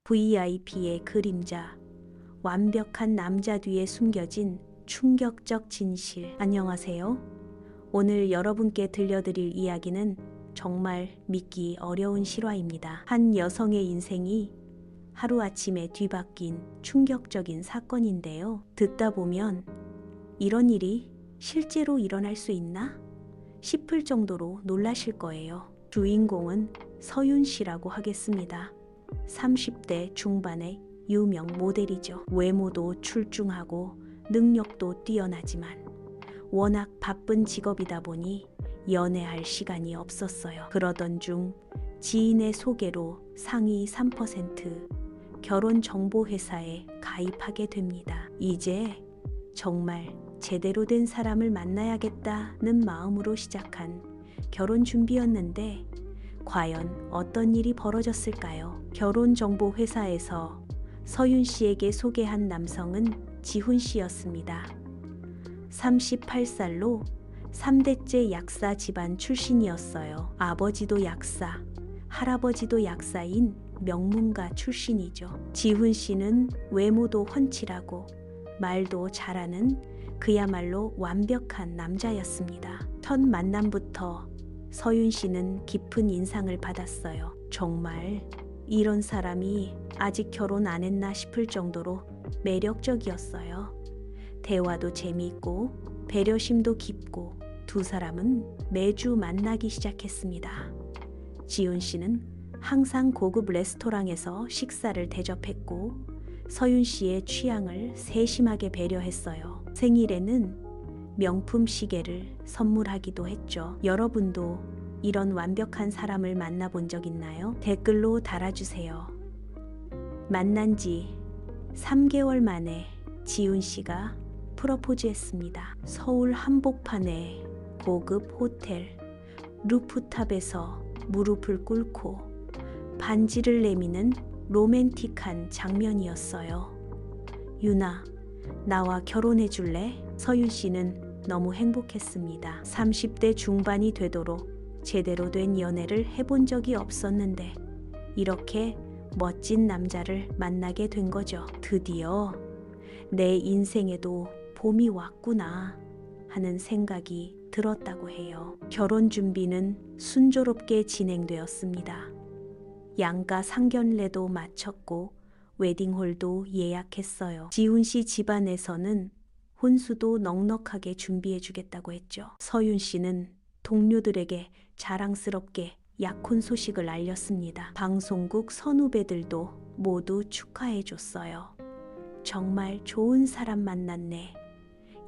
VIP의 그림자, 완벽한 남자 뒤에 숨겨진 충격적 진실. 안녕하세요. 오늘 여러분께 들려드릴 이야기는 정말 믿기 어려운 실화입니다. 한 여성의 인생이 하루아침에 뒤바뀐 충격적인 사건인데요. 듣다 보면 이런 일이 실제로 일어날 수 있나 싶을 정도로 놀라실 거예요. 주인공은 서윤 씨라고 하겠습니다. 30대 중반의 유명 모델이죠. 외모도 출중하고 능력도 뛰어나지만 워낙 바쁜 직업이다 보니 연애할 시간이 없었어요. 그러던 중 지인의 소개로 상위 3% 결혼정보회사에 가입하게 됩니다. 이제 정말 제대로 된 사람을 만나야겠다는 마음으로 시작한 결혼 준비였는데 과연 어떤 일이 벌어졌을까요? 결혼정보회사에서 서윤 씨에게 소개한 남성은 지훈 씨였습니다. 38살로 3대째 약사 집안 출신이었어요. 아버지도 약사, 할아버지도 약사인 명문가 출신이죠. 지훈 씨는 외모도 훤칠하고 말도 잘하는 그야말로 완벽한 남자였습니다. 첫 만남부터 서윤 씨는 깊은 인상을 받았어요. 정말 이런 사람이 아직 결혼 안 했나 싶을 정도로 매력적이었어요. 대화도 재미있고 배려심도 깊고 두 사람은 매주 만나기 시작했습니다. 지훈 씨는 항상 고급 레스토랑에서 식사를 대접했고 서윤 씨의 취향을 세심하게 배려했어요. 생일에는 명품 시계를 선물하기도 했죠. 여러분도 이런 완벽한 사람을 만나본 적 있나요? 댓글로 달아주세요. 만난 지 3개월 만에 지훈 씨가 프러포즈했습니다. 서울 한복판의 고급 호텔 루프탑에서 무릎을 꿇고 반지를 내미는 로맨틱한 장면이었어요. 유나, 나와 결혼해 줄래? 서윤 씨는 너무 행복했습니다. 30대 중반이 되도록 제대로 된 연애를 해본 적이 없었는데 이렇게 멋진 남자를 만나게 된 거죠. 드디어 내 인생에도 봄이 왔구나 하는 생각이 들었다고 해요. 결혼 준비는 순조롭게 진행되었습니다. 양가 상견례도 마쳤고 웨딩홀도 예약했어요. 지훈 씨 집안에서는 혼수도 넉넉하게 준비해 주겠다고 했죠. 서윤 씨는 동료들에게 자랑스럽게 약혼 소식을 알렸습니다. 방송국 선후배들도 모두 축하해 줬어요. 정말 좋은 사람 만났네.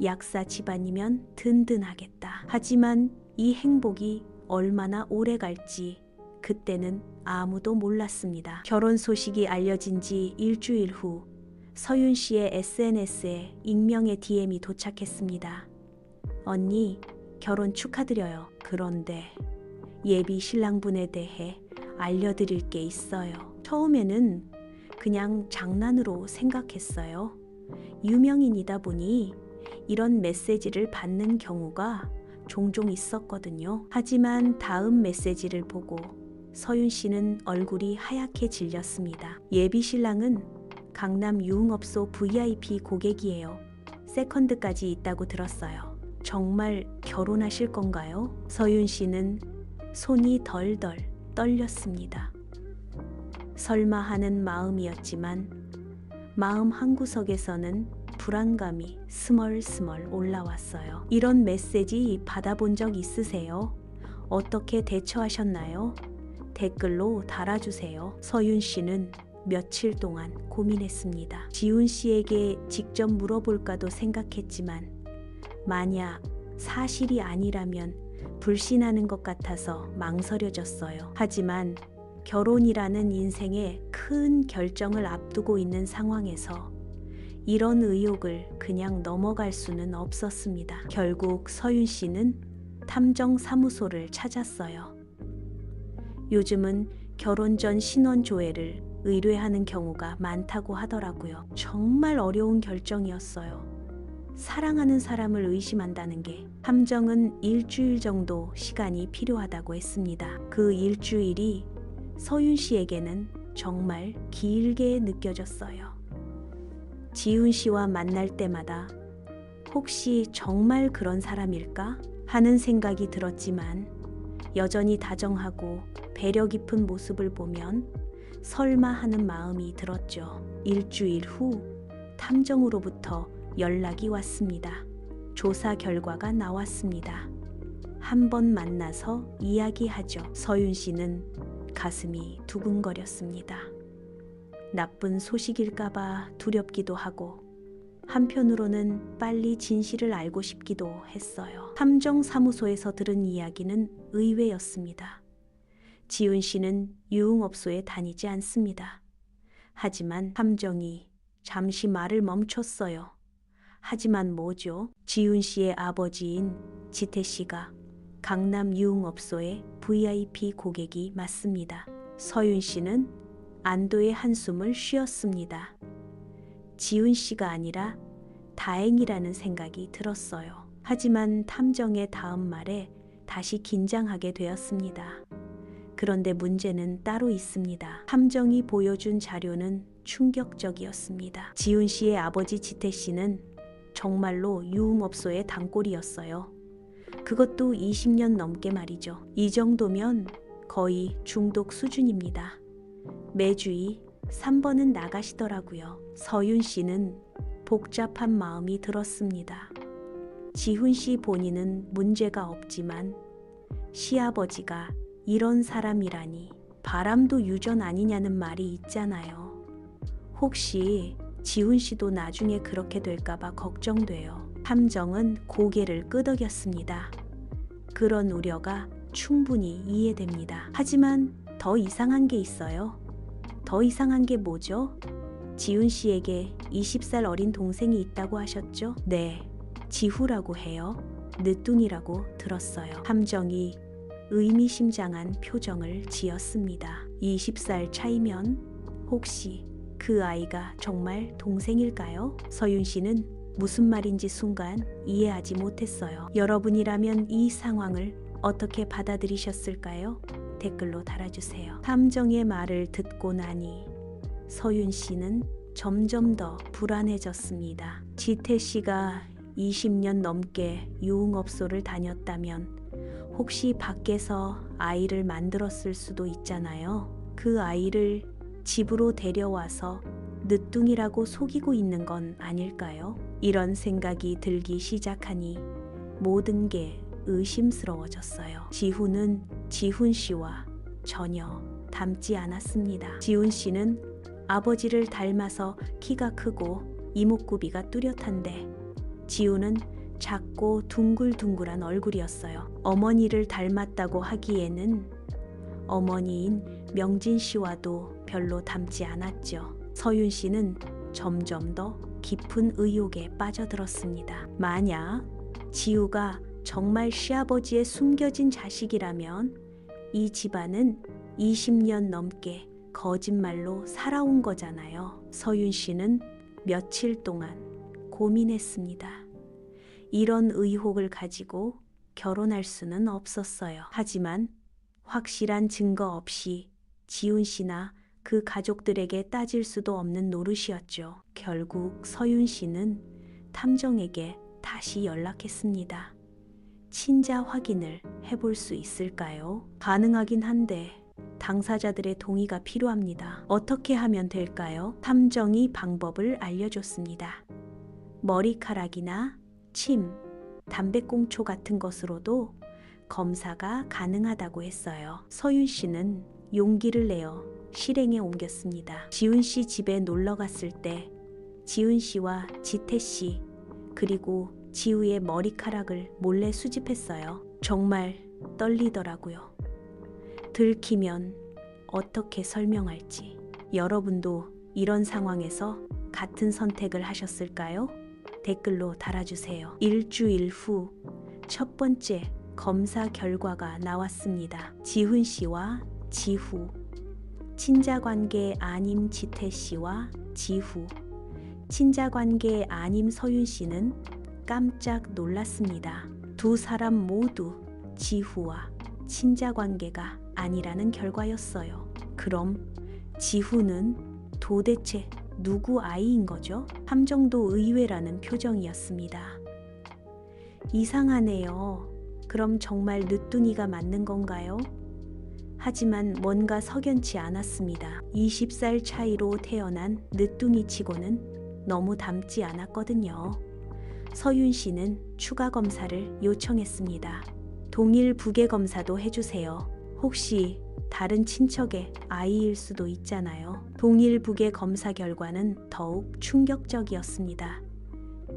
약사 집안이면 든든하겠다. 하지만 이 행복이 얼마나 오래 갈지 그때는 아무도 몰랐습니다. 결혼 소식이 알려진 지 일주일 후 서윤 씨의 SNS에 익명의 DM이 도착했습니다. 언니, 결혼 축하드려요. 그런데 예비 신랑분에 대해 알려드릴 게 있어요. 처음에는 그냥 장난으로 생각했어요. 유명인이다 보니 이런 메시지를 받는 경우가 종종 있었거든요. 하지만 다음 메시지를 보고 서윤 씨는 얼굴이 하얗게 질렸습니다. 예비 신랑은 강남 유흥업소 VIP 고객이에요. 세컨드까지 있다고 들었어요. 정말 결혼하실 건가요? 서윤 씨는 손이 덜덜 떨렸습니다. 설마 하는 마음이었지만 마음 한구석에서는 불안감이 스멀스멀 올라왔어요. 이런 메시지 받아본 적 있으세요? 어떻게 대처하셨나요? 댓글로 달아주세요. 서윤 씨는 며칠 동안 고민했습니다. 지훈 씨에게 직접 물어볼까도 생각했지만 만약 사실이 아니라면 불신하는 것 같아서 망설여졌어요. 하지만 결혼이라는 인생의 큰 결정을 앞두고 있는 상황에서 이런 의혹을 그냥 넘어갈 수는 없었습니다. 결국 서윤 씨는 탐정사무소를 찾았어요. 요즘은 결혼 전 신원조회를 의뢰하는 경우가 많다고 하더라고요. 정말 어려운 결정이었어요. 사랑하는 사람을 의심한다는 게. 탐정은 일주일 정도 시간이 필요하다고 했습니다. 그 일주일이 서윤 씨에게는 정말 길게 느껴졌어요. 지훈 씨와 만날 때마다 혹시 정말 그런 사람일까 하는 생각이 들었지만 여전히 다정하고 배려 깊은 모습을 보면 설마 하는 마음이 들었죠. 일주일 후 탐정으로부터 연락이 왔습니다. 조사 결과가 나왔습니다. 한번 만나서 이야기하죠. 서윤 씨는 가슴이 두근거렸습니다. 나쁜 소식일까봐 두렵기도 하고 한편으로는 빨리 진실을 알고 싶기도 했어요. 탐정사무소에서 들은 이야기는 의외였습니다. 지훈 씨는 유흥업소에 다니지 않습니다. 하지만 탐정이 잠시 말을 멈췄어요. 하지만 뭐죠? 지훈 씨의 아버지인 지태 씨가 강남 유흥업소의 VIP 고객이 맞습니다. 서윤 씨는 안도의 한숨을 쉬었습니다. 지훈 씨가 아니라 다행이라는 생각이 들었어요. 하지만 탐정의 다음 말에 다시 긴장하게 되었습니다. 그런데 문제는 따로 있습니다. 탐정이 보여준 자료는 충격적이었습니다. 지훈 씨의 아버지 지태 씨는 정말로 유흥업소의 단골이었어요. 그것도 20년 넘게 말이죠. 이 정도면 거의 중독 수준입니다. 매주이 3번은 나가시더라고요. 서윤 씨는 복잡한 마음이 들었습니다. 지훈 씨 본인은 문제가 없지만 시아버지가 이런 사람이라니 바람도 유전 아니냐는 말이 있잖아요. 혹시 지훈 씨도 나중에 그렇게 될까봐 걱정돼요. 탐정은 고개를 끄덕였습니다. 그런 우려가 충분히 이해됩니다. 하지만 더 이상한 게 있어요. 더 이상한 게 뭐죠? 지훈 씨에게 20살 어린 동생이 있다고 하셨죠? 네, 지후라고 해요. 늦둥이라고 들었어요. 탐정이 의미심장한 표정을 지었습니다. 20살 차이면 혹시 그 아이가 정말 동생일까요? 서윤 씨는 무슨 말인지 순간 이해하지 못했어요. 여러분이라면 이 상황을 어떻게 받아들이셨을까요? 댓글로 달아주세요. 탐정의 말을 듣고 나니 서윤 씨는 점점 더 불안해졌습니다. 지태 씨가 20년 넘게 유흥업소를 다녔다면 혹시 밖에서 아이를 만들었을 수도 있잖아요. 그 아이를 집으로 데려와서 늦둥이라고 속이고 있는 건 아닐까요? 이런 생각이 들기 시작하니 모든 게 의심스러워졌어요. 지훈은 지훈 씨와 전혀 닮지 않았습니다. 지훈 씨는 아버지를 닮아서 키가 크고 이목구비가 뚜렷한데 지훈은 작고 둥글둥글한 얼굴이었어요. 어머니를 닮았다고 하기에는 어머니인 명진 씨와도 별로 닮지 않았죠. 서윤 씨는 점점 더 깊은 의혹에 빠져들었습니다. 만약 지우가 정말 시아버지의 숨겨진 자식이라면 이 집안은 20년 넘게 거짓말로 살아온 거잖아요. 서윤 씨는 며칠 동안 고민했습니다. 이런 의혹을 가지고 결혼할 수는 없었어요. 하지만 확실한 증거 없이 지훈 씨나 그 가족들에게 따질 수도 없는 노릇이었죠. 결국 서윤 씨는 탐정에게 다시 연락했습니다. 친자 확인을 해볼 수 있을까요? 가능하긴 한데 당사자들의 동의가 필요합니다. 어떻게 하면 될까요? 탐정이 방법을 알려줬습니다. 머리카락이나 침, 담배꽁초 같은 것으로도 검사가 가능하다고 했어요. 서윤 씨는 용기를 내어 실행에 옮겼습니다. 지훈 씨 집에 놀러 갔을 때 지훈 씨와 지태 씨 그리고 지우의 머리카락을 몰래 수집했어요. 정말 떨리더라고요. 들키면 어떻게 설명할지. 여러분도 이런 상황에서 같은 선택을 하셨을까요? 댓글로 달아주세요. 일주일 후 첫 번째 검사 결과가 나왔습니다. 지훈 씨와 지후, 친자관계 아님 지태 씨와 지후, 친자관계 아님 서윤 씨는 깜짝 놀랐습니다. 두 사람 모두 지후와 친자관계가 아니라는 결과였어요. 그럼 지훈은 도대체 누구 아이인 거죠? 함정도 의외라는 표정이었습니다. 이상하네요. 그럼 정말 늦둥이가 맞는 건가요? 하지만 뭔가 석연치 않았습니다. 20살 차이로 태어난 늦둥이 치고는 너무 닮지 않았거든요. 서윤 씨는 추가 검사를 요청했습니다. 동일 부계 검사도 해주세요. 혹시 다른 친척의 아이일 수도 있잖아요. 동일 부계 검사 결과는 더욱 충격적이었습니다.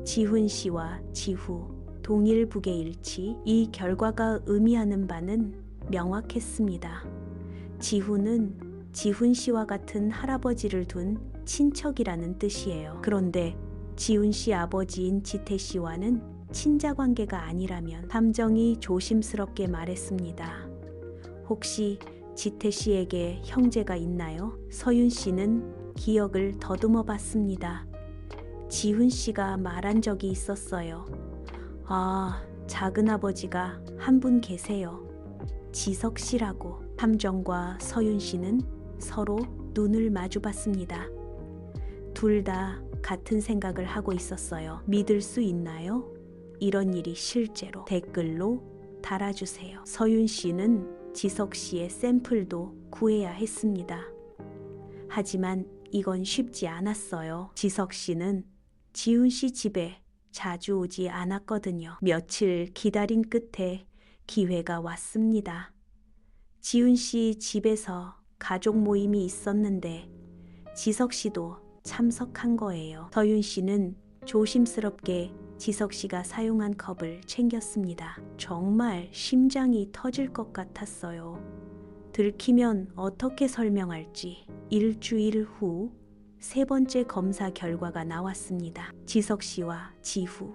지훈 씨와 지후 동일 부계 일치. 이 결과가 의미하는 바는 명확했습니다. 지훈은 지훈 씨와 같은 할아버지를 둔 친척이라는 뜻이에요. 그런데 지훈 씨 아버지인 지태 씨와는 친자 관계가 아니라면 함정이 조심스럽게 말했습니다. 혹시 지태 씨에게 형제가 있나요? 서윤 씨는 기억을 더듬어 봤습니다. 지훈 씨가 말한 적이 있었어요. 아, 작은아버지가 한 분 계세요. 지석 씨라고. 함정과 서윤 씨는 서로 눈을 마주 봤습니다. 둘 다 같은 생각을 하고 있었어요. 믿을 수 있나요? 이런 일이 실제로. 댓글로 달아주세요. 서윤 씨는 지석 씨의 샘플도 구해야 했습니다. 하지만 이건 쉽지 않았어요. 지석 씨는 지훈 씨 집에 자주 오지 않았거든요. 며칠 기다린 끝에 기회가 왔습니다. 지훈 씨 집에서 가족 모임이 있었는데 지석 씨도 참석한 거예요. 서윤 씨는 조심스럽게 지석 씨가 사용한 컵을 챙겼습니다. 정말 심장이 터질 것 같았어요. 들키면 어떻게 설명할지. 일주일 후 세 번째 검사 결과가 나왔습니다. 지석 씨와 지후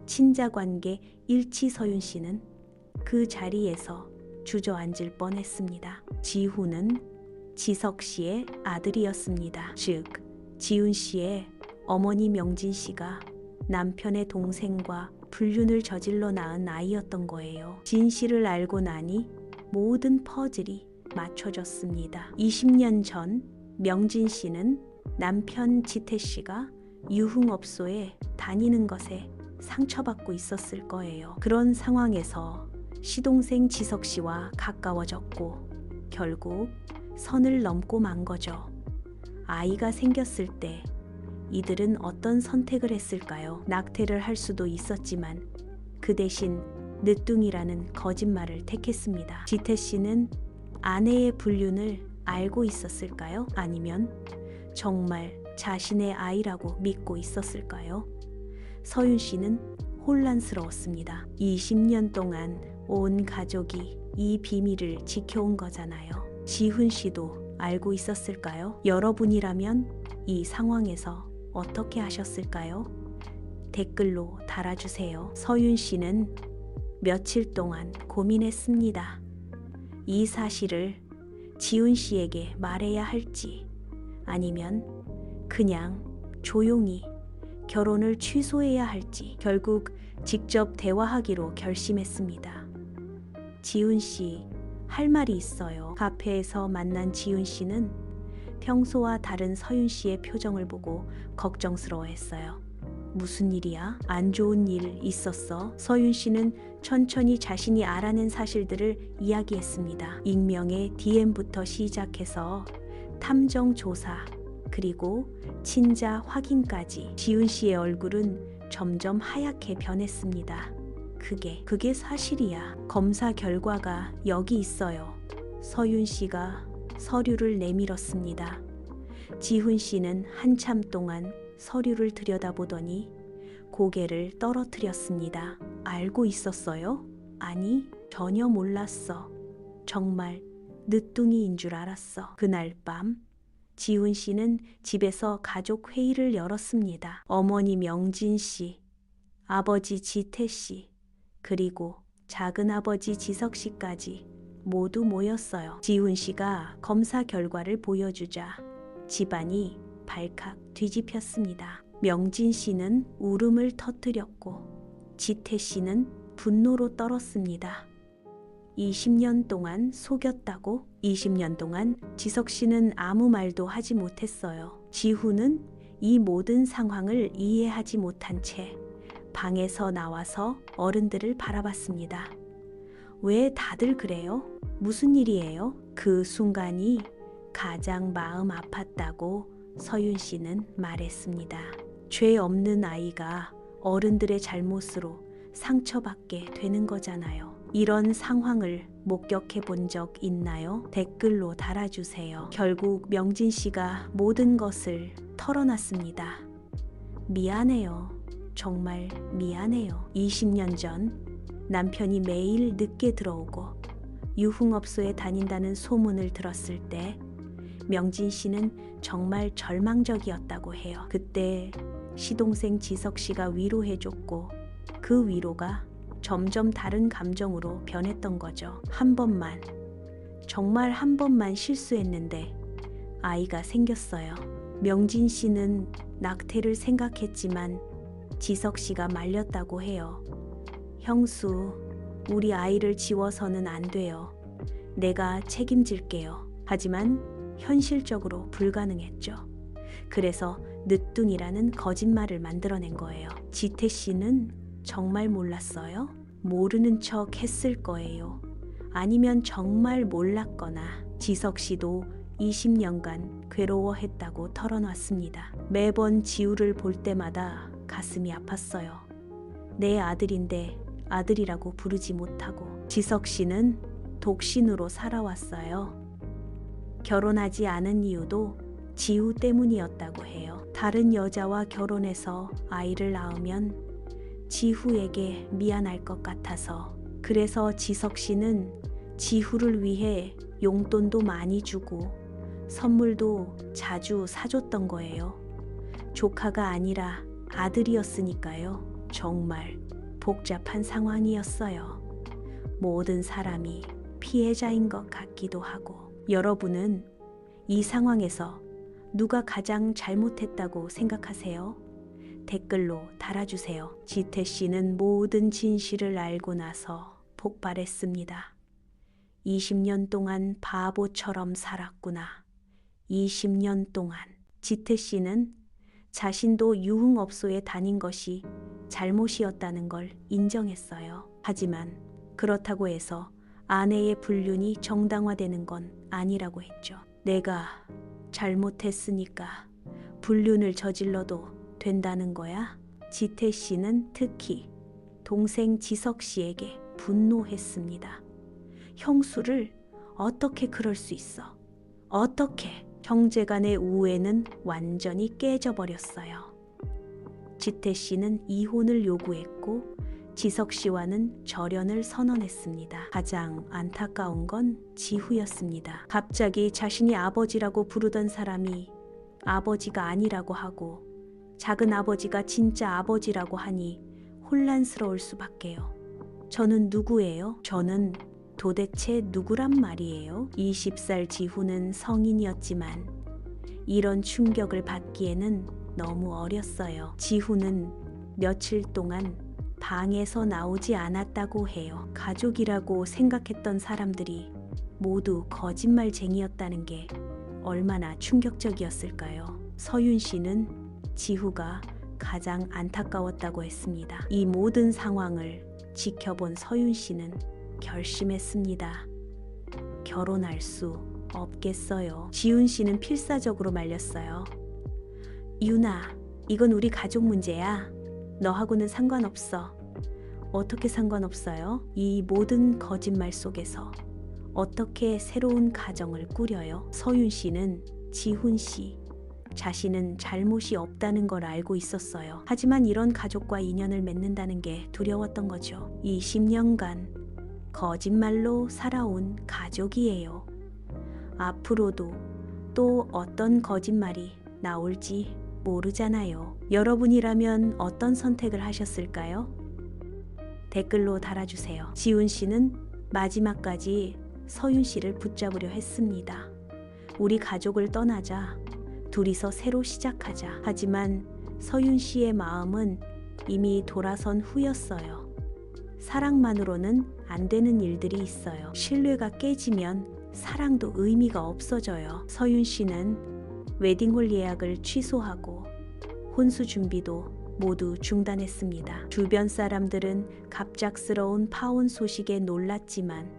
친자 관계 일치. 서윤 씨는 그 자리에서 주저앉을 뻔했습니다. 지후는 지석 씨의 아들이었습니다. 즉 지훈 씨의 어머니 명진 씨가 남편의 동생과 불륜을 저질러 낳은 아이였던 거예요. 진실을 알고 나니 모든 퍼즐이 맞춰졌습니다. 20년 전 명진 씨는 남편 지태 씨가 유흥업소에 다니는 것에 상처받고 있었을 거예요. 그런 상황에서 시동생 지석 씨와 가까워졌고 결국 선을 넘고 만 거죠. 아이가 생겼을 때 이들은 어떤 선택을 했을까요? 낙태를 할 수도 있었지만 그 대신 늦둥이라는 거짓말을 택했습니다. 지태 씨는 아내의 불륜을 알고 있었을까요? 아니면 정말 자신의 아이라고 믿고 있었을까요? 서윤 씨는 혼란스러웠습니다. 20년 동안 온 가족이 이 비밀을 지켜온 거잖아요. 지훈 씨도 알고 있었을까요? 여러분이라면 이 상황에서 어떻게 하셨을까요? 댓글로 달아주세요. 서윤 씨는 며칠 동안 고민했습니다. 이 사실을 지훈 씨에게 말해야 할지 아니면 그냥 조용히 결혼을 취소해야 할지 결국 직접 대화하기로 결심했습니다. 지훈 씨, 할 말이 있어요. 카페에서 만난 지훈 씨는 평소와 다른 서윤 씨의 표정을 보고 걱정스러워했어요. 무슨 일이야? 안 좋은 일 있었어? 서윤 씨는 천천히 자신이 알아낸 사실들을 이야기했습니다. 익명의 DM부터 시작해서 탐정 조사, 그리고 친자 확인까지. 지훈 씨의 얼굴은 점점 하얗게 변했습니다. 그게 사실이야. 검사 결과가 여기 있어요. 서윤 씨가 서류를 내밀었습니다. 지훈 씨는 한참 동안 서류를 들여다보더니 고개를 떨어뜨렸습니다. 알고 있었어요? 아니, 전혀 몰랐어. 정말 늦둥이인 줄 알았어. 그날 밤 지훈 씨는 집에서 가족 회의를 열었습니다. 어머니 명진 씨, 아버지 지태 씨, 그리고 작은아버지 지석 씨까지 모두 모였어요. 지훈 씨가 검사 결과를 보여주자 집안이 발칵 뒤집혔습니다. 명진 씨는 울음을 터뜨렸고 지태 씨는 분노로 떨었습니다. 20년 동안 속였다고? 20년 동안 지석 씨는 아무 말도 하지 못했어요. 지후는 이 모든 상황을 이해하지 못한 채 방에서 나와서 어른들을 바라봤습니다. 왜 다들 그래요? 무슨 일이에요? 그 순간이 가장 마음 아팠다고 서윤 씨는 말했습니다. 죄 없는 아이가 어른들의 잘못으로 상처받게 되는 거잖아요. 이런 상황을 목격해 본 적 있나요? 댓글로 달아주세요. 결국 명진 씨가 모든 것을 털어놨습니다. 미안해요. 정말 미안해요. 20년 전 남편이 매일 늦게 들어오고 유흥업소에 다닌다는 소문을 들었을 때 명진 씨는 정말 절망적이었다고 해요. 그때 시동생 지석 씨가 위로해줬고 그 위로가 점점 다른 감정으로 변했던 거죠. 한 번만, 정말 한 번만 실수했는데 아이가 생겼어요. 명진 씨는 낙태를 생각했지만 지석 씨가 말렸다고 해요. 형수, 우리 아이를 지워서는 안 돼요. 내가 책임질게요. 하지만 현실적으로 불가능했죠. 그래서 늦둥이라는 거짓말을 만들어낸 거예요. 지태 씨는 정말 몰랐어요? 모르는 척 했을 거예요. 아니면 정말 몰랐거나 지석 씨도 20년간 괴로워했다고 털어놨습니다. 매번 지우를 볼 때마다 가슴이 아팠어요. 내 아들인데 아들이라고 부르지 못하고. 지석 씨는 독신으로 살아왔어요. 결혼하지 않은 이유도 지우 때문이었다고 해요. 다른 여자와 결혼해서 아이를 낳으면 지후에게 미안할 것 같아서. 그래서 지석 씨는 지후를 위해 용돈도 많이 주고 선물도 자주 사줬던 거예요. 조카가 아니라 아들이었으니까요. 정말 복잡한 상황이었어요. 모든 사람이 피해자인 것 같기도 하고. 여러분은 이 상황에서 누가 가장 잘못했다고 생각하세요? 댓글로 달아주세요. 지태 씨는 모든 진실을 알고 나서 폭발했습니다. 20년 동안 바보처럼 살았구나. 20년 동안. 지태 씨는 자신도 유흥업소에 다닌 것이 잘못이었다는 걸 인정했어요. 하지만 그렇다고 해서 아내의 불륜이 정당화되는 건 아니라고 했죠. 내가 잘못했으니까 불륜을 저질러도 된다는 거야? 지태 씨는 특히 동생 지석 씨에게 분노했습니다. 형수를 어떻게 그럴 수 있어? 어떻게? 형제간의 우애는 완전히 깨져버렸어요. 지태 씨는 이혼을 요구했고 지석 씨와는 절연을 선언했습니다. 가장 안타까운 건 지후였습니다. 갑자기 자신이 아버지라고 부르던 사람이 아버지가 아니라고 하고 작은 아버지가 진짜 아버지라고 하니 혼란스러울 수밖에요. 저는 누구예요? 저는 도대체 누구란 말이에요? 20살 지후는 성인이었지만 이런 충격을 받기에는 너무 어렸어요. 지후는 며칠 동안 방에서 나오지 않았다고 해요. 가족이라고 생각했던 사람들이 모두 거짓말쟁이였다는 게 얼마나 충격적이었을까요? 서윤 씨는 지후가 가장 안타까웠다고 했습니다. 이 모든 상황을 지켜본 서윤 씨는 결심했습니다. 결혼할 수 없겠어요. 지훈 씨는 필사적으로 말렸어요. 유나, 이건 우리 가족 문제야. 너하고는 상관없어. 어떻게 상관없어요? 이 모든 거짓말 속에서 어떻게 새로운 가정을 꾸려요? 서윤 씨는 지훈 씨, 자신은 잘못이 없다는 걸 알고 있었어요. 하지만 이런 가족과 인연을 맺는다는 게 두려웠던 거죠. 20년간 거짓말로 살아온 가족이에요. 앞으로도 또 어떤 거짓말이 나올지 모르잖아요. 여러분이라면 어떤 선택을 하셨을까요? 댓글로 달아주세요. 지훈 씨는 마지막까지 서윤 씨를 붙잡으려 했습니다. 우리 가족을 떠나자. 둘이서 새로 시작하자. 하지만 서윤 씨의 마음은 이미 돌아선 후였어요. 사랑만으로는 안 되는 일들이 있어요. 신뢰가 깨지면 사랑도 의미가 없어져요. 서윤 씨는 웨딩홀 예약을 취소하고 혼수 준비도 모두 중단했습니다. 주변 사람들은 갑작스러운 파혼 소식에 놀랐지만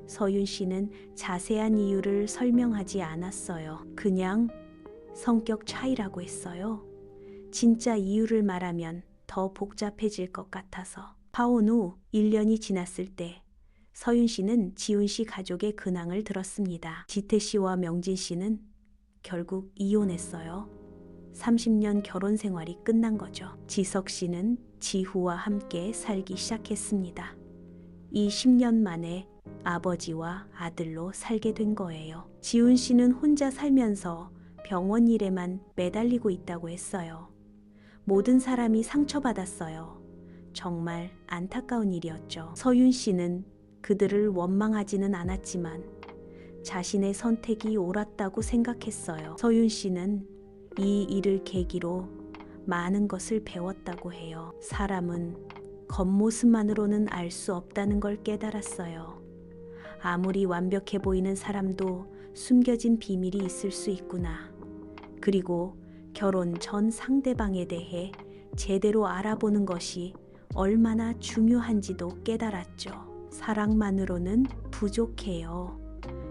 서윤 씨는 자세한 이유를 설명하지 않았어요. 그냥 성격 차이라고 했어요. 진짜 이유를 말하면 더 복잡해질 것 같아서. 파혼 후 1년이 지났을 때 서윤 씨는 지훈 씨 가족의 근황을 들었습니다. 지태 씨와 명진 씨는 결국 이혼했어요. 30년 결혼 생활이 끝난 거죠. 지석 씨는 지후와 함께 살기 시작했습니다. 이 10년 만에 아버지와 아들로 살게 된 거예요. 지훈 씨는 혼자 살면서 병원 일에만 매달리고 있다고 했어요. 모든 사람이 상처받았어요. 정말 안타까운 일이었죠. 서윤 씨는 그들을 원망하지는 않았지만 자신의 선택이 옳았다고 생각했어요. 서윤 씨는 이 일을 계기로 많은 것을 배웠다고 해요. 사람은 겉모습만으로는 알 수 없다는 걸 깨달았어요. 아무리 완벽해 보이는 사람도 숨겨진 비밀이 있을 수 있구나. 그리고 결혼 전 상대방에 대해 제대로 알아보는 것이 얼마나 중요한지도 깨달았죠. 사랑만으로는 부족해요.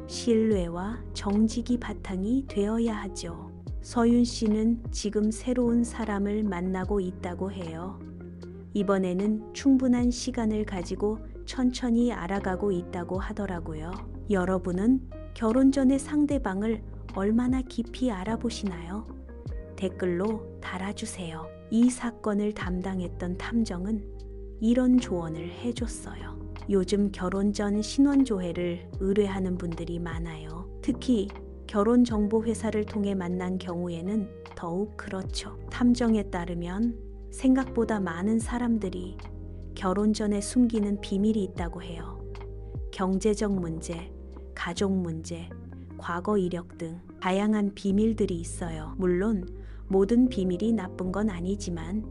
신뢰와 정직이 바탕이 되어야 하죠. 서윤 씨는 지금 새로운 사람을 만나고 있다고 해요. 이번에는 충분한 시간을 가지고 천천히 알아가고 있다고 하더라고요. 여러분은 결혼 전에 상대방을 얼마나 깊이 알아보시나요? 댓글로 달아주세요. 이 사건을 담당했던 탐정은 이런 조언을 해줬어요. 요즘 결혼 전 신원조회를 의뢰하는 분들이 많아요. 특히 결혼정보회사를 통해 만난 경우에는 더욱 그렇죠. 탐정에 따르면 생각보다 많은 사람들이 결혼 전에 숨기는 비밀이 있다고 해요. 경제적 문제, 가족 문제, 과거 이력 등 다양한 비밀들이 있어요. 물론 모든 비밀이 나쁜 건 아니지만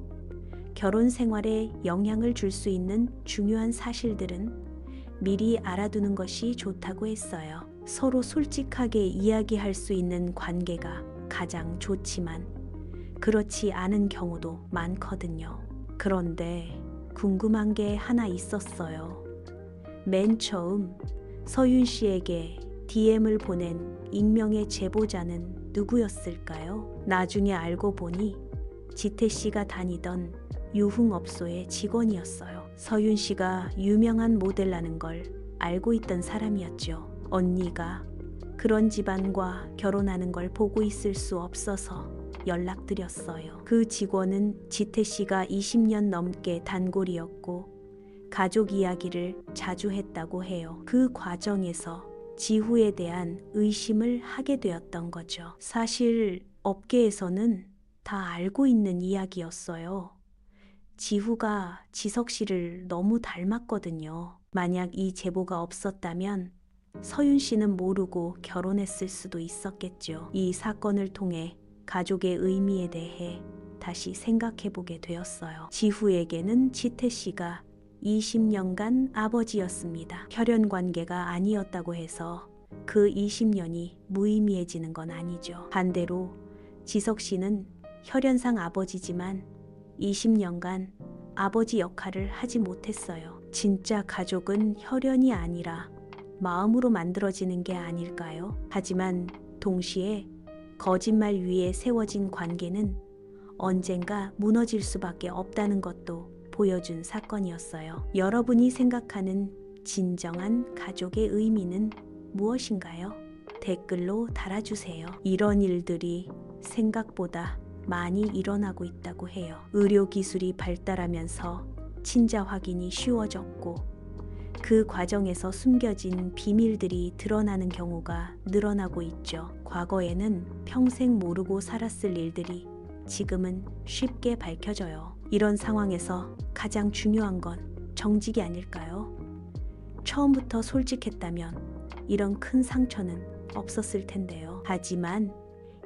결혼 생활에 영향을 줄 수 있는 중요한 사실들은 미리 알아두는 것이 좋다고 했어요. 서로 솔직하게 이야기할 수 있는 관계가 가장 좋지만 그렇지 않은 경우도 많거든요. 그런데 궁금한 게 하나 있었어요. 맨 처음 서윤 씨에게 DM을 보낸 익명의 제보자는 누구였을까요? 나중에 알고 보니 지태 씨가 다니던 유흥업소의 직원이었어요. 서윤 씨가 유명한 모델라는 걸 알고 있던 사람이었죠. 언니가 그런 집안과 결혼하는 걸 보고 있을 수 없어서 연락드렸어요. 그 직원은 지태 씨가 20년 넘게 단골이었고 가족 이야기를 자주 했다고 해요. 그 과정에서 지후에 대한 의심을 하게 되었던 거죠. 사실 업계에서는 다 알고 있는 이야기였어요. 지후가 지석 씨를 너무 닮았거든요. 만약 이 제보가 없었다면 서윤 씨는 모르고 결혼했을 수도 있었겠죠. 이 사건을 통해 가족의 의미에 대해 다시 생각해보게 되었어요. 지후에게는 지태 씨가 20년간 아버지였습니다. 혈연 관계가 아니었다고 해서 그 20년이 무의미해지는 건 아니죠. 반대로 지석 씨는 혈연상 아버지지만 20년간 아버지 역할을 하지 못했어요. 진짜 가족은 혈연이 아니라 마음으로 만들어지는 게 아닐까요? 하지만 동시에 거짓말 위에 세워진 관계는 언젠가 무너질 수밖에 없다는 것도 보여준 사건이었어요. 여러분이 생각하는 진정한 가족의 의미는 무엇인가요? 댓글로 달아주세요. 이런 일들이 생각보다 많이 일어나고 있다고 해요. 의료기술이 발달하면서 친자 확인이 쉬워졌고 그 과정에서 숨겨진 비밀들이 드러나는 경우가 늘어나고 있죠. 과거에는 평생 모르고 살았을 일들이 지금은 쉽게 밝혀져요. 이런 상황에서 가장 중요한 건 정직이 아닐까요? 처음부터 솔직했다면 이런 큰 상처는 없었을 텐데요. 하지만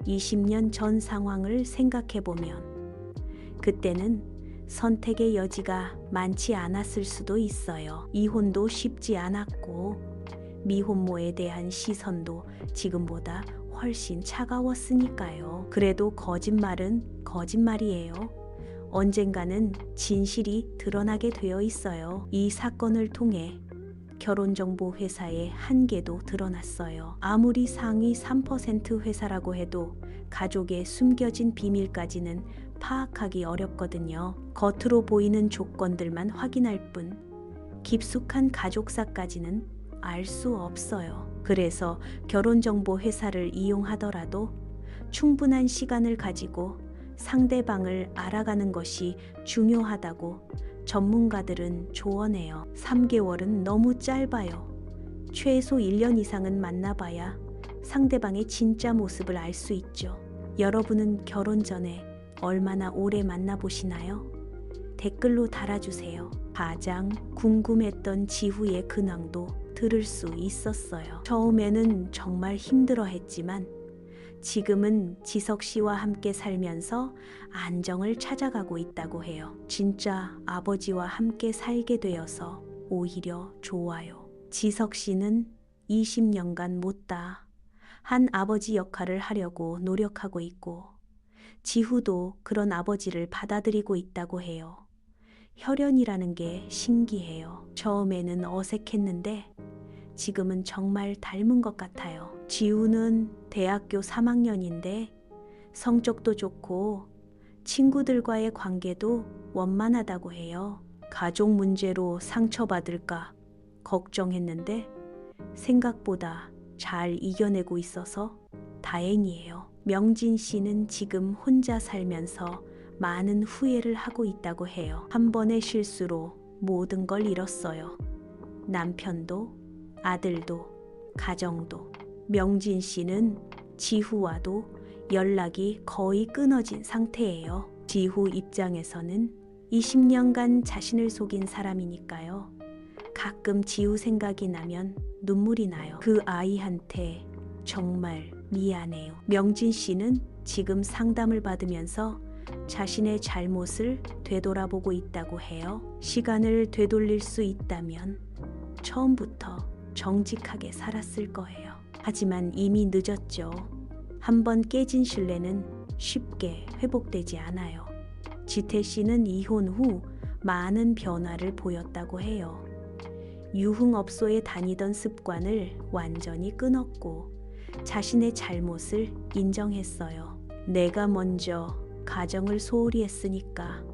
20년 전 상황을 생각해보면 그때는 선택의 여지가 많지 않았을 수도 있어요. 이혼도 쉽지 않았고 미혼모에 대한 시선도 지금보다 훨씬 차가웠으니까요. 그래도 거짓말은 거짓말이에요. 언젠가는 진실이 드러나게 되어 있어요. 이 사건을 통해 결혼정보회사의 한계도 드러났어요. 아무리 상위 3% 회사라고 해도 가족의 숨겨진 비밀까지는 파악하기 어렵거든요. 겉으로 보이는 조건들만 확인할 뿐 깊숙한 가족사까지는 알 수 없어요. 그래서 결혼정보회사를 이용하더라도 충분한 시간을 가지고 상대방을 알아가는 것이 중요하다고 전문가들은 조언해요. 3개월은 너무 짧아요. 최소 1년 이상은 만나봐야 상대방의 진짜 모습을 알 수 있죠. 여러분은 결혼 전에 얼마나 오래 만나보시나요? 댓글로 달아주세요. 가장 궁금했던 지후의 근황도 들을 수 있었어요. 처음에는 정말 힘들어했지만 지금은 지석 씨와 함께 살면서 안정을 찾아가고 있다고 해요. 진짜 아버지와 함께 살게 되어서 오히려 좋아요. 지석 씨는 20년간 못다 한 아버지 역할을 하려고 노력하고 있고 지후도 그런 아버지를 받아들이고 있다고 해요. 혈연이라는 게 신기해요. 처음에는 어색했는데 지금은 정말 닮은 것 같아요. 지우는 대학교 3학년인데 성적도 좋고 친구들과의 관계도 원만하다고 해요. 가족 문제로 상처받을까 걱정했는데 생각보다 잘 이겨내고 있어서 다행이에요. 명진 씨는 지금 혼자 살면서 많은 후회를 하고 있다고 해요. 한 번의 실수로 모든 걸 잃었어요. 남편도, 아들도, 가정도. 명진 씨는 지후와도 연락이 거의 끊어진 상태예요. 지후 입장에서는 20년간 자신을 속인 사람이니까요. 가끔 지후 생각이 나면 눈물이 나요. 그 아이한테 정말 미안해요. 명진 씨는 지금 상담을 받으면서 자신의 잘못을 되돌아보고 있다고 해요. 시간을 되돌릴 수 있다면 처음부터 정직하게 살았을 거예요. 하지만 이미 늦었죠. 한번 깨진 신뢰는 쉽게 회복되지 않아요. 지태 씨는 이혼 후 많은 변화를 보였다고 해요. 유흥업소에 다니던 습관을 완전히 끊었고 자신의 잘못을 인정했어요. 내가 먼저 가정을 소홀히 했으니까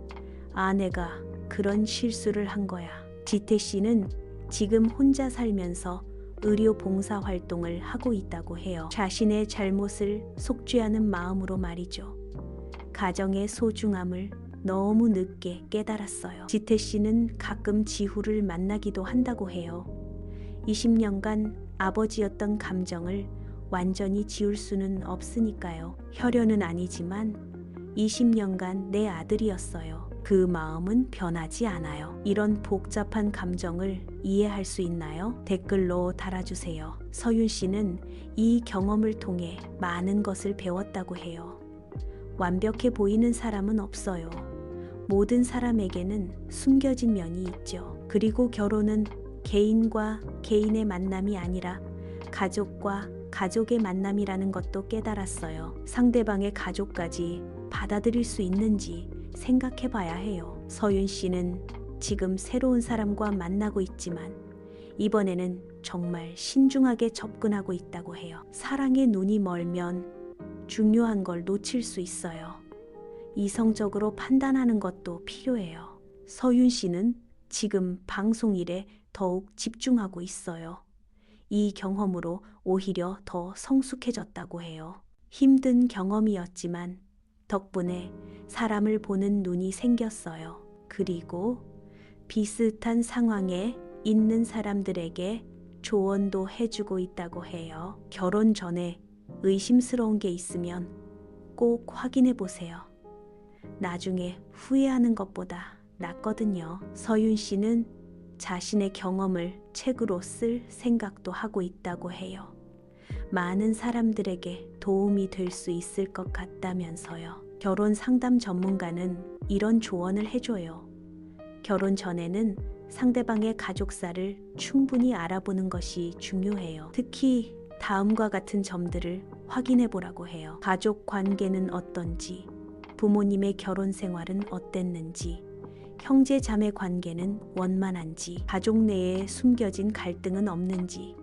아내가 그런 실수를 한 거야. 지태 씨는 지금 혼자 살면서 의료 봉사 활동을 하고 있다고 해요. 자신의 잘못을 속죄하는 마음으로 말이죠. 가정의 소중함을 너무 늦게 깨달았어요. 지태 씨는 가끔 지후를 만나기도 한다고 해요. 20년간 아버지였던 감정을 완전히 지울 수는 없으니까요. 혈연은 아니지만 20년간 내 아들이었어요. 그 마음은 변하지 않아요. 이런 복잡한 감정을 이해할 수 있나요? 댓글로 달아주세요. 서윤 씨는 이 경험을 통해 많은 것을 배웠다고 해요. 완벽해 보이는 사람은 없어요. 모든 사람에게는 숨겨진 면이 있죠. 그리고 결혼은 개인과 개인의 만남이 아니라 가족과 가족의 만남이라는 것도 깨달았어요. 상대방의 가족까지 받아들일 수 있는지 생각해 봐야 해요. 서윤 씨는 지금 새로운 사람과 만나고 있지만 이번에는 정말 신중하게 접근하고 있다고 해요. 사랑의 눈이 멀면 중요한 걸 놓칠 수 있어요. 이성적으로 판단하는 것도 필요해요. 서윤 씨는 지금 방송 일에 더욱 집중하고 있어요. 이 경험으로 오히려 더 성숙해졌다고 해요. 힘든 경험이었지만 덕분에 사람을 보는 눈이 생겼어요. 그리고 비슷한 상황에 있는 사람들에게 조언도 해주고 있다고 해요. 결혼 전에 의심스러운 게 있으면 꼭 확인해 보세요. 나중에 후회하는 것보다 낫거든요. 서윤 씨는 자신의 경험을 책으로 쓸 생각도 하고 있다고 해요. 많은 사람들에게 도움이 될 수 있을 것 같다면서요. 결혼 상담 전문가는 이런 조언을 해줘요. 결혼 전에는 상대방의 가족사를 충분히 알아보는 것이 중요해요. 특히 다음과 같은 점들을 확인해 보라고 해요. 가족 관계는 어떤지, 부모님의 결혼 생활은 어땠는지, 형제 자매 관계는 원만한지, 가족 내에 숨겨진 갈등은 없는지,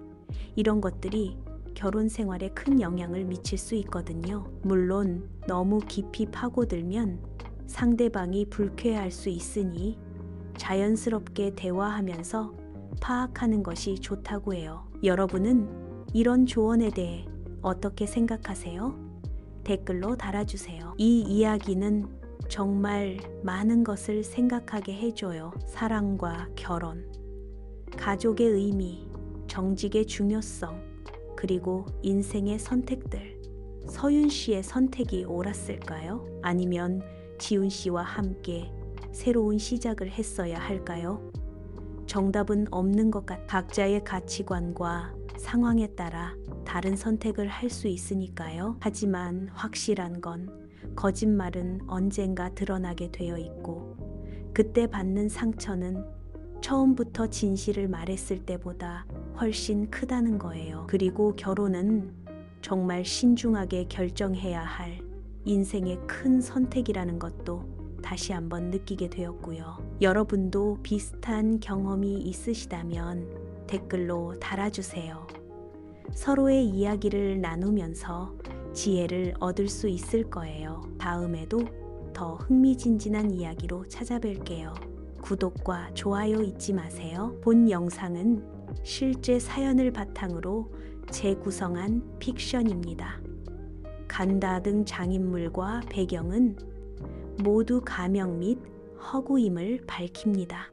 이런 것들이 결혼 생활에 큰 영향을 미칠 수 있거든요. 물론 너무 깊이 파고들면 상대방이 불쾌할 수 있으니 자연스럽게 대화하면서 파악하는 것이 좋다고 해요. 여러분은 이런 조언에 대해 어떻게 생각하세요? 댓글로 달아주세요. 이 이야기는 정말 많은 것을 생각하게 해줘요. 사랑과 결혼, 가족의 의미, 정직의 중요성, 그리고 인생의 선택들. 서윤 씨의 선택이 옳았을까요? 아니면 지훈 씨와 함께 새로운 시작을 했어야 할까요? 정답은 없는 것 같아. 각자의 가치관과 상황에 따라 다른 선택을 할 수 있으니까요. 하지만 확실한 건 거짓말은 언젠가 드러나게 되어 있고, 그때 받는 상처는 처음부터 진실을 말했을 때보다 훨씬 크다는 거예요. 그리고 결혼은 정말 신중하게 결정해야 할 인생의 큰 선택이라는 것도 다시 한번 느끼게 되었고요. 여러분도 비슷한 경험이 있으시다면 댓글로 달아주세요. 서로의 이야기를 나누면서 지혜를 얻을 수 있을 거예요. 다음에도 더 흥미진진한 이야기로 찾아뵐게요. 구독과 좋아요 잊지 마세요. 본 영상은 실제 사연을 바탕으로 재구성한 픽션입니다. 간다 등 장인물과 배경은 모두 가명 및 허구임을 밝힙니다.